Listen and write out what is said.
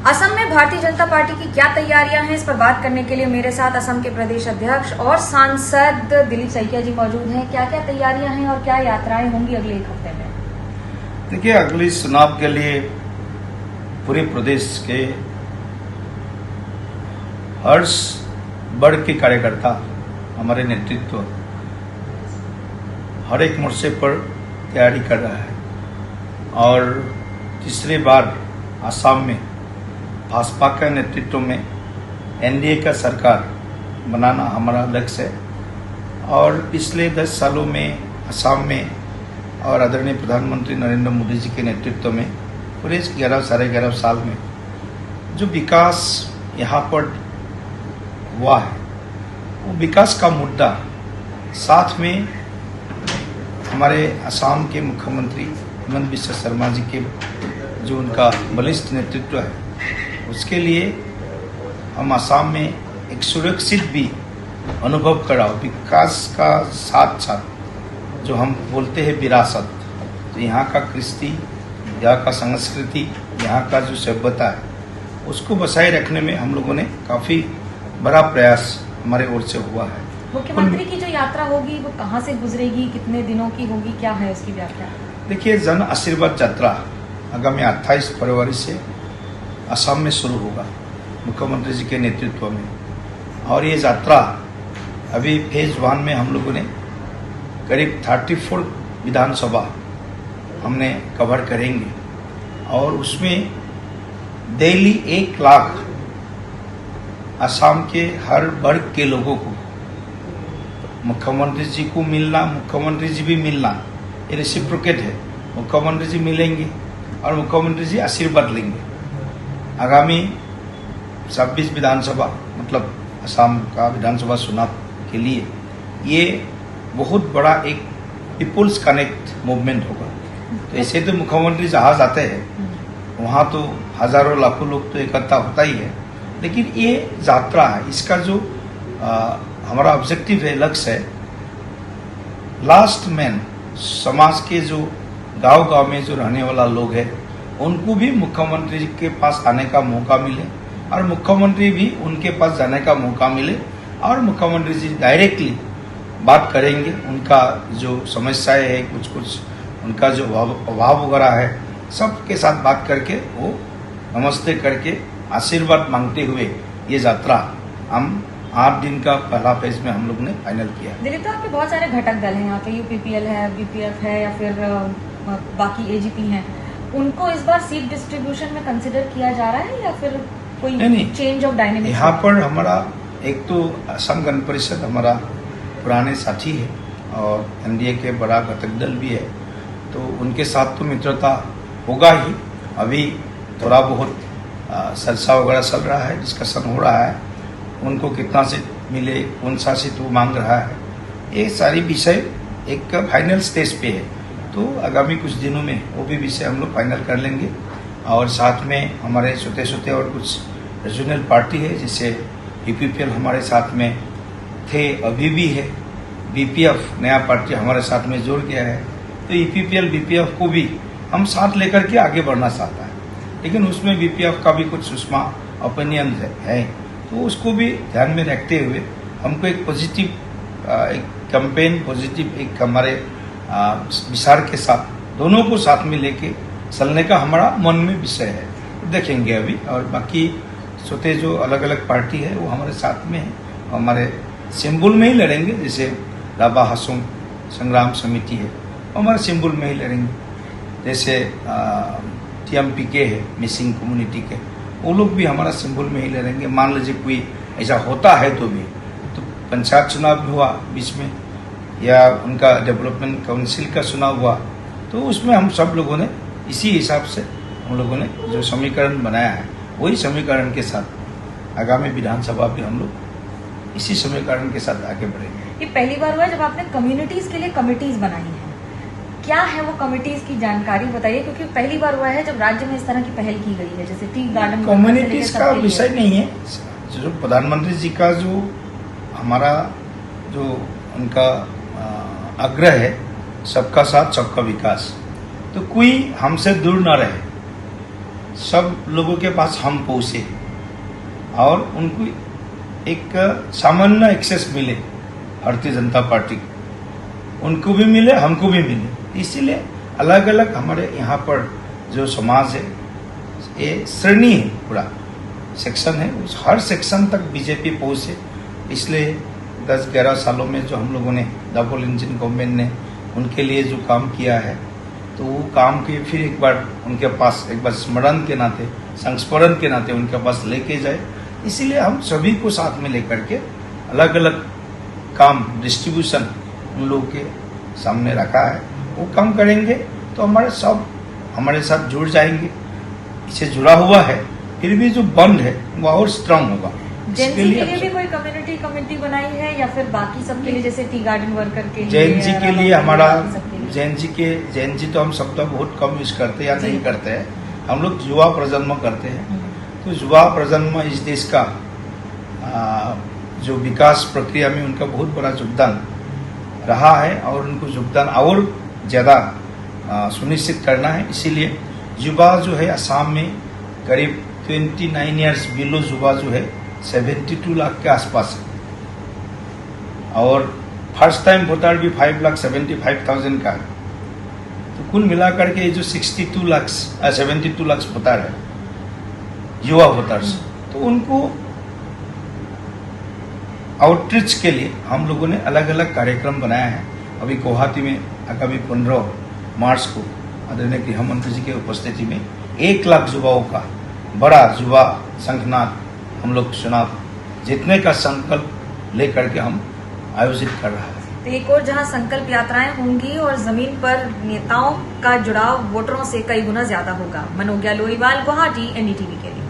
असम में भारतीय जनता पार्टी की क्या तैयारियां हैं, इस पर बात करने के लिए मेरे साथ असम के प्रदेश अध्यक्ष और सांसद दिलीप सैकिया जी मौजूद हैं। क्या क्या तैयारियां हैं और क्या यात्राएं होंगी अगले एक हफ्ते में? देखिए, अगले चुनाव के लिए पूरे प्रदेश के हर वर्ग के कार्यकर्ता, हमारे नेतृत्व हर एक मोर्चे पर तैयारी कर रहा है और तीसरी बार असम में भाजपा के नेतृत्व में एनडीए का सरकार बनाना हमारा लक्ष्य है। और पिछले 10 सालों में असम में और आदरणीय प्रधानमंत्री नरेंद्र मोदी जी के नेतृत्व में पूरे 11 साढ़े 11 साल में जो विकास यहाँ पर हुआ है, वो विकास का मुद्दा साथ में हमारे असम के मुख्यमंत्री हेमंत बिस्वा शर्मा जी के जो उनका बलिष्ठ नेतृत्व है, उसके लिए हम असम में एक सुरक्षित भी अनुभव करा। विकास का साथ साथ जो हम बोलते हैं विरासत, तो यहाँ का कृषि, यहाँ का संस्कृति, यहाँ का जो सभ्यता है, उसको बचाए रखने में हम लोगों ने काफ़ी बड़ा प्रयास हमारे ओर से हुआ है। मुख्यमंत्री की जो यात्रा होगी वो कहाँ से गुजरेगी, कितने दिनों की होगी, क्या है उसकी व्याख्या? देखिए, जन आशीर्वाद यात्रा आगामी 28 फरवरी से असम में शुरू होगा मुख्यमंत्री जी के नेतृत्व में। और ये यात्रा अभी फेज 1 में हम लोगों ने करीब 34 विधानसभा हमने कवर करेंगे और उसमें डेली 1 लाख असम के हर वर्ग के लोगों को मुख्यमंत्री जी को मिलना, मुख्यमंत्री जी भी मिलना, ये रेसिप्रोकेट है। मुख्यमंत्री जी मिलेंगे और मुख्यमंत्री जी आशीर्वाद लेंगे। आगामी 26 विधानसभा मतलब असम का विधानसभा चुनाव के लिए ये बहुत बड़ा एक पीपुल्स कनेक्ट मूवमेंट होगा। तो ऐसे तो मुख्यमंत्री जहाँ जाते हैं वहाँ तो हजारों लाखों लोग तो इकट्ठा होता ही है, लेकिन ये यात्रा है, इसका जो हमारा ऑब्जेक्टिव है, लक्ष्य है, लास्ट मैन समाज के जो गांव-गांव में जो रहने वाला लोग हैं उनको भी मुख्यमंत्री जी के पास आने का मौका मिले और मुख्यमंत्री भी उनके पास जाने का मौका मिले और मुख्यमंत्री जी डायरेक्टली बात करेंगे। उनका जो समस्याएं है, कुछ उनका जो अभाव वगैरह है, सबके साथ बात करके वो नमस्ते करके आशीर्वाद मांगते हुए ये यात्रा हम 8 दिन का पहला फेज में हम लोग ने फाइनल किया। दिलीप, तो आपके बहुत सारे घटक दल हैं यहाँ पे, यूपीपीएल है, बीपीएफ है या फिर बाकी एजीपी हैं, उनको इस बार सीट डिस्ट्रीब्यूशन में कंसिडर किया जा रहा है या फिर कोई चेंज ऑफ डायनेमिक्स? यहाँ पर हमारा एक तो असम गण परिषद हमारा पुराने साथी है और एनडीए के बड़ा घटक दल भी है, तो उनके साथ तो मित्रता होगा ही। अभी थोड़ा बहुत चर्चा वगैरह चल रहा है, डिस्कशन हो रहा है, उनको कितना सीट मिले, कौन सा सीट वो मांग रहा है, ये सारी विषय एक फाइनल स्टेज पे है। तो आगामी कुछ दिनों में वो भी विषय हम लोग फाइनल कर लेंगे। और साथ में हमारे छोटे और कुछ रीजनल पार्टी है, जैसे यूपीपीएल हमारे साथ में थे, अभी भी है, बीपीएफ नया पार्टी हमारे साथ में जुड़ गया है, तो यूपीपीएल बीपीएफ को भी हम साथ लेकर के आगे बढ़ना चाहता है। लेकिन उसमें बीपीएफ का भी कुछ सुषमा ओपिनियन है, तो उसको भी ध्यान में रखते हुए हमको एक पॉजिटिव एक कैंपेन, पॉजिटिव एक हमारे विचार के साथ दोनों को साथ में लेके चलने का हमारा मन में विषय है। देखेंगे अभी, और बाकी छोटे जो अलग अलग पार्टी है वो हमारे साथ में है, हमारे सिंबल में ही लड़ेंगे। जैसे राभा हासोंग संग्राम समिति है, हमारे सिंबल में ही लड़ेंगे। जैसे टीएमपीके है, मिसिंग कम्युनिटी के, वो लोग भी हमारा सिंबल में ही लड़ेंगे। मान लीजिए कोई ऐसा होता है तो भी, तो पंचायत चुनाव भी हुआ बीच में या उनका डेवलपमेंट काउंसिल का चुनाव हुआ, तो उसमें हम सब लोगों ने इसी हिसाब से हम लोगों ने जो समीकरण बनाया है, वही समीकरण के साथ आगामी विधानसभा भी हम लोग इसी समीकरण के साथ आगे बढ़ेंगे। ये पहली बार हुआ है जब आपने कम्युनिटीज के लिए कमिटीज बनाई है, क्या है वो कमिटीज की जानकारी बताइए, क्योंकि पहली बार हुआ है जब राज्य में इस तरह की पहल की गई है, जैसे टी गार्डन। कम्युनिटीज का विषय नहीं है, जो प्रधानमंत्री जी का जो हमारा जो उनका आग्रह है सबका साथ सबका विकास, तो कोई हमसे दूर ना रहे, सब लोगों के पास हम पहुँचे और उनको एक सामान्य एक्सेस मिले भारतीय जनता पार्टी को, उनको भी मिले हमको भी मिले। इसीलिए अलग अलग हमारे यहाँ पर जो समाज है ये श्रेणी है, पूरा सेक्शन है, उस हर सेक्शन तक बीजेपी पहुँचे। इसलिए 10-11 सालों में जो हम लोगों ने डबल इंजन गवर्नमेंट ने उनके लिए जो काम किया है, तो वो काम के फिर एक बार उनके पास एक बार स्मरण के नाते, संस्मरण के नाते उनके पास लेके जाए। इसीलिए हम सभी को साथ में लेकर के अलग अलग काम डिस्ट्रीब्यूशन उन लोगों के सामने रखा है। वो काम करेंगे तो हमारे सब हमारे साथ जुड़ जाएंगे। इससे जुड़ा हुआ है, फिर भी जो बंद है वो और स्ट्रांग होगा। जेन जी के लिए भी कोई कम्युनिटी कमेटी बनाई है या फिर बाकी सबके लिए, जैसे टी गार्डन वर्कर के लिए? जैन जी के लिए हमारा जैन जी तो हम शब्द बहुत कम यूज करते हैं या नहीं करते हैं। हम लोग युवा प्रजन्म करते हैं। तो युवा प्रजन्म इस देश का जो विकास प्रक्रिया में उनका बहुत बड़ा योगदान रहा है और उनको योगदान और ज़्यादा सुनिश्चित करना है। इसीलिए युवा जो है असम में करीब 29 ईयर्स बिलो युवा जो है 72 लाख के आसपास है और फर्स्ट टाइम वोटर भी 5,75,000 का है। तो कुल मिलाकर के ये जो 72 लाख वोटर है, युवा वोटर्स, तो उनको आउटरीच के लिए हम लोगों ने अलग अलग कार्यक्रम बनाया है। अभी गुवाहाटी में आगामी 15 मार्च को आदरणीय गृह मंत्री जी के उपस्थिति में 1 लाख युवाओं का बड़ा युवा संघनाथ हम लोग चुनाव जीतने का संकल्प लेकर के हम आयोजित कर रहा है। तो एक और जहां संकल्प यात्राएं होंगी और जमीन पर नेताओं का जुड़ाव वोटरों से कई गुना ज्यादा होगा। मनोज्ञा लोईवाल, गुवाहाटी, NDTV के लिए।